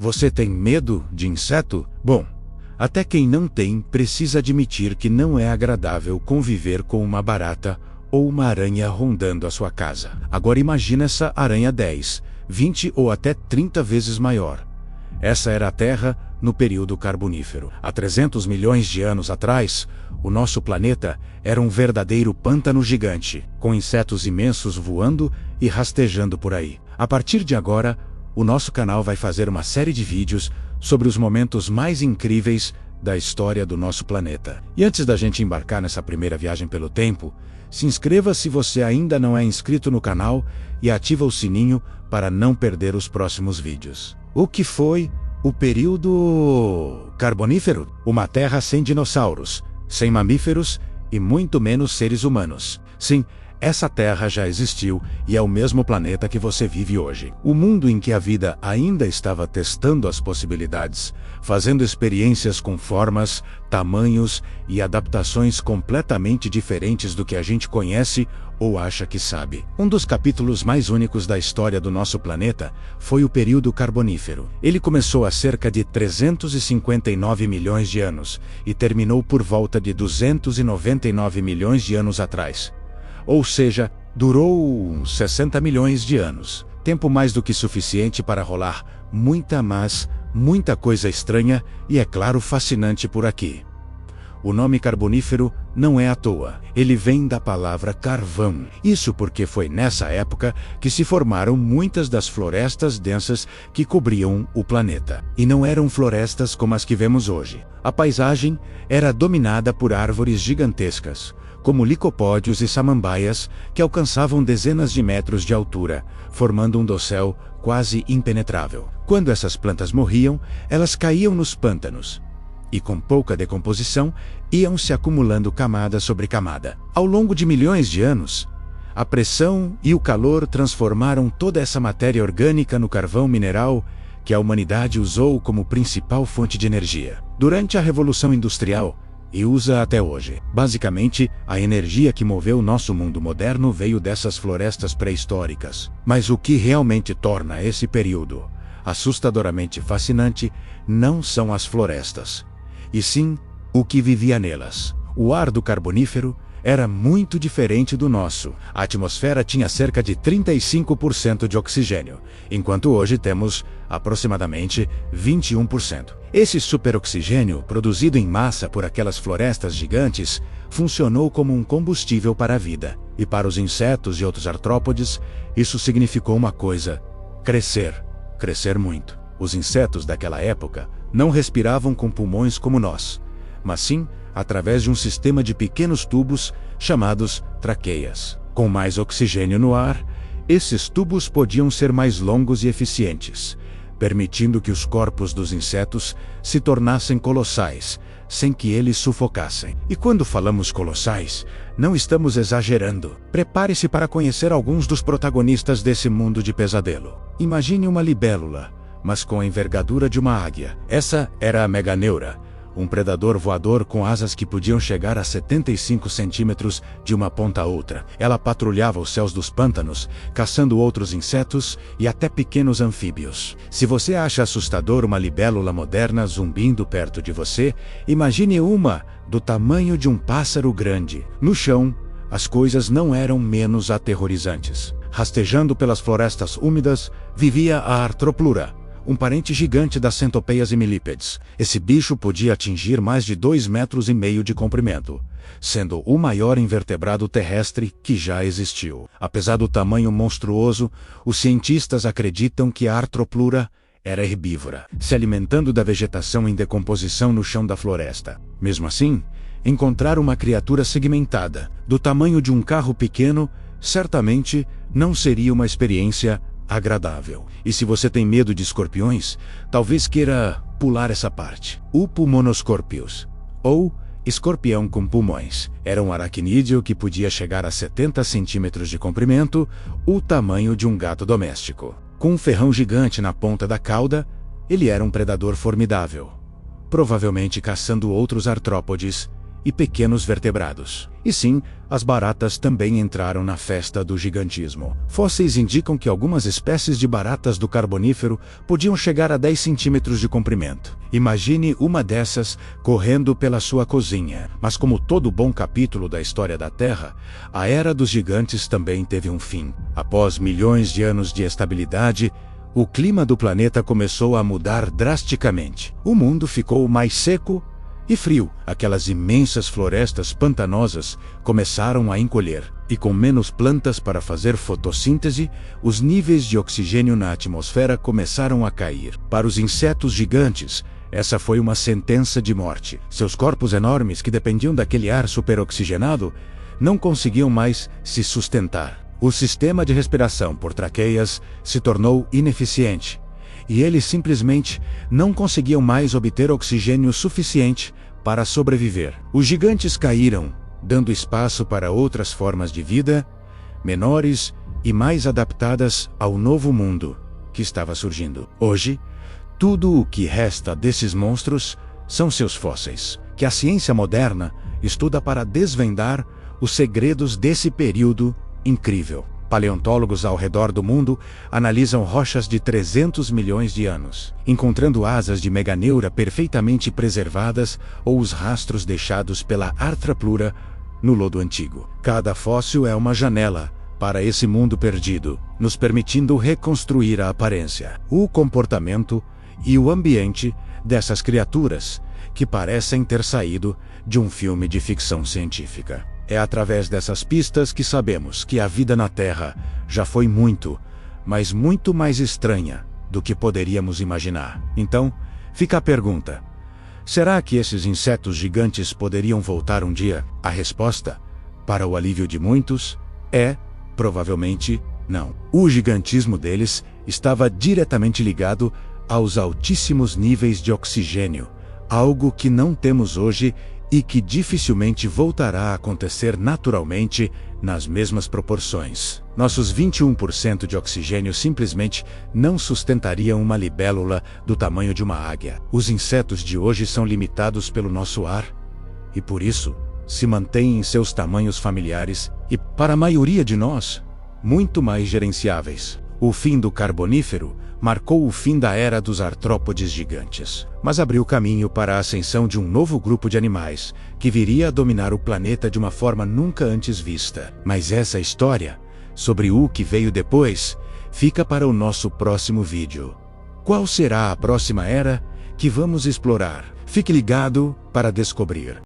Você tem medo de inseto? Bom, até quem não tem precisa admitir que não é agradável conviver com uma barata ou uma aranha rondando a sua casa. Agora imagina essa aranha 10, 20 ou até 30 vezes maior. Essa era a Terra no período Carbonífero. Há 300 milhões de anos atrás, o nosso planeta era um verdadeiro pântano gigante, com insetos imensos voando e rastejando por aí. A partir de agora, o nosso canal vai fazer uma série de vídeos sobre os momentos mais incríveis da história do nosso planeta. E antes da gente embarcar nessa primeira viagem pelo tempo, se inscreva se você ainda não é inscrito no canal e ativa o sininho para não perder os próximos vídeos. O que foi o período Carbonífero? Uma Terra sem dinossauros, sem mamíferos e muito menos seres humanos. Sim, essa Terra já existiu e é o mesmo planeta que você vive hoje. O mundo em que a vida ainda estava testando as possibilidades, fazendo experiências com formas, tamanhos e adaptações completamente diferentes do que a gente conhece ou acha que sabe. Um dos capítulos mais únicos da história do nosso planeta foi o período Carbonífero. Ele começou há cerca de 359 milhões de anos e terminou por volta de 299 milhões de anos atrás. Ou seja, durou uns 60 milhões de anos. Tempo mais do que suficiente para rolar muita coisa estranha e, é claro, fascinante por aqui. O nome Carbonífero não é à toa. Ele vem da palavra carvão. Isso porque foi nessa época que se formaram muitas das florestas densas que cobriam o planeta. E não eram florestas como as que vemos hoje. A paisagem era dominada por árvores gigantescas, como licopódios e samambaias, que alcançavam dezenas de metros de altura, formando um dossel quase impenetrável. Quando essas plantas morriam, elas caíam nos pântanos e, com pouca decomposição, iam se acumulando camada sobre camada. Ao longo de milhões de anos, a pressão e o calor transformaram toda essa matéria orgânica no carvão mineral que a humanidade usou como principal fonte de energia. Durante a Revolução Industrial, e usa até hoje. Basicamente, a energia que moveu nosso mundo moderno veio dessas florestas pré-históricas. Mas o que realmente torna esse período assustadoramente fascinante não são as florestas, e sim o que vivia nelas. O ar do Carbonífero era muito diferente do nosso. A atmosfera tinha cerca de 35% de oxigênio, enquanto hoje temos aproximadamente 21%. Esse superoxigênio, produzido em massa por aquelas florestas gigantes, funcionou como um combustível para a vida. E para os insetos e outros artrópodes, isso significou uma coisa: crescer. Crescer muito. Os insetos daquela época não respiravam com pulmões como nós, mas sim através de um sistema de pequenos tubos chamados traqueias. Com mais oxigênio no ar, esses tubos podiam ser mais longos e eficientes, permitindo que os corpos dos insetos se tornassem colossais, sem que eles sufocassem. E quando falamos colossais, não estamos exagerando. Prepare-se para conhecer alguns dos protagonistas desse mundo de pesadelo. Imagine uma libélula, mas com a envergadura de uma águia. Essa era a Meganeura, um predador voador com asas que podiam chegar a 75 centímetros de uma ponta a outra. Ela patrulhava os céus dos pântanos, caçando outros insetos e até pequenos anfíbios. Se você acha assustador uma libélula moderna zumbindo perto de você, imagine uma do tamanho de um pássaro grande. No chão, as coisas não eram menos aterrorizantes. Rastejando pelas florestas úmidas, vivia a Arthropluera, um parente gigante das centopeias e milípedes. Esse bicho podia atingir mais de 2,5 metros de comprimento, sendo o maior invertebrado terrestre que já existiu. Apesar do tamanho monstruoso, os cientistas acreditam que a Arthropluera era herbívora, se alimentando da vegetação em decomposição no chão da floresta. Mesmo assim, encontrar uma criatura segmentada, do tamanho de um carro pequeno, certamente não seria uma experiência agradável. E se você tem medo de escorpiões, talvez queira pular essa parte. O Pulmonoscorpius, ou escorpião com pulmões, era um aracnídeo que podia chegar a 70 centímetros de comprimento, o tamanho de um gato doméstico. Com um ferrão gigante na ponta da cauda, ele era um predador formidável, provavelmente caçando outros artrópodes e pequenos vertebrados. E sim, as baratas também entraram na festa do gigantismo. Fósseis indicam que algumas espécies de baratas do Carbonífero podiam chegar a 10 centímetros de comprimento. Imagine uma dessas correndo pela sua cozinha. Mas como todo bom capítulo da história da Terra, a Era dos Gigantes também teve um fim. Após milhões de anos de estabilidade, o clima do planeta começou a mudar drasticamente. O mundo ficou mais seco e frio. Aquelas imensas florestas pantanosas começaram a encolher, e com menos plantas para fazer fotossíntese, os níveis de oxigênio na atmosfera começaram a cair. Para os insetos gigantes, essa foi uma sentença de morte. Seus corpos enormes, que dependiam daquele ar superoxigenado, não conseguiam mais se sustentar. O sistema de respiração por traqueias se tornou ineficiente, e eles simplesmente não conseguiam mais obter oxigênio suficiente para sobreviver. Os gigantes caíram, dando espaço para outras formas de vida, menores e mais adaptadas ao novo mundo que estava surgindo. Hoje, tudo o que resta desses monstros são seus fósseis, que a ciência moderna estuda para desvendar os segredos desse período incrível. Paleontólogos ao redor do mundo analisam rochas de 300 milhões de anos, encontrando asas de meganeura perfeitamente preservadas ou os rastros deixados pela Arthropleura no lodo antigo. Cada fóssil é uma janela para esse mundo perdido, nos permitindo reconstruir a aparência, o comportamento e o ambiente dessas criaturas que parecem ter saído de um filme de ficção científica. É através dessas pistas que sabemos que a vida na Terra já foi muito, mas muito mais estranha do que poderíamos imaginar. Então, fica a pergunta: será que esses insetos gigantes poderiam voltar um dia? A resposta, para o alívio de muitos, é provavelmente não. O gigantismo deles estava diretamente ligado aos altíssimos níveis de oxigênio, algo que não temos hoje e que dificilmente voltará a acontecer naturalmente nas mesmas proporções. Nossos 21% de oxigênio simplesmente não sustentariam uma libélula do tamanho de uma águia. Os insetos de hoje são limitados pelo nosso ar e, por isso, se mantêm em seus tamanhos familiares e, para a maioria de nós, muito mais gerenciáveis. O fim do Carbonífero marcou o fim da era dos artrópodes gigantes, mas abriu caminho para a ascensão de um novo grupo de animais, que viria a dominar o planeta de uma forma nunca antes vista. Mas essa história, sobre o que veio depois, fica para o nosso próximo vídeo. Qual será a próxima era que vamos explorar? Fique ligado para descobrir.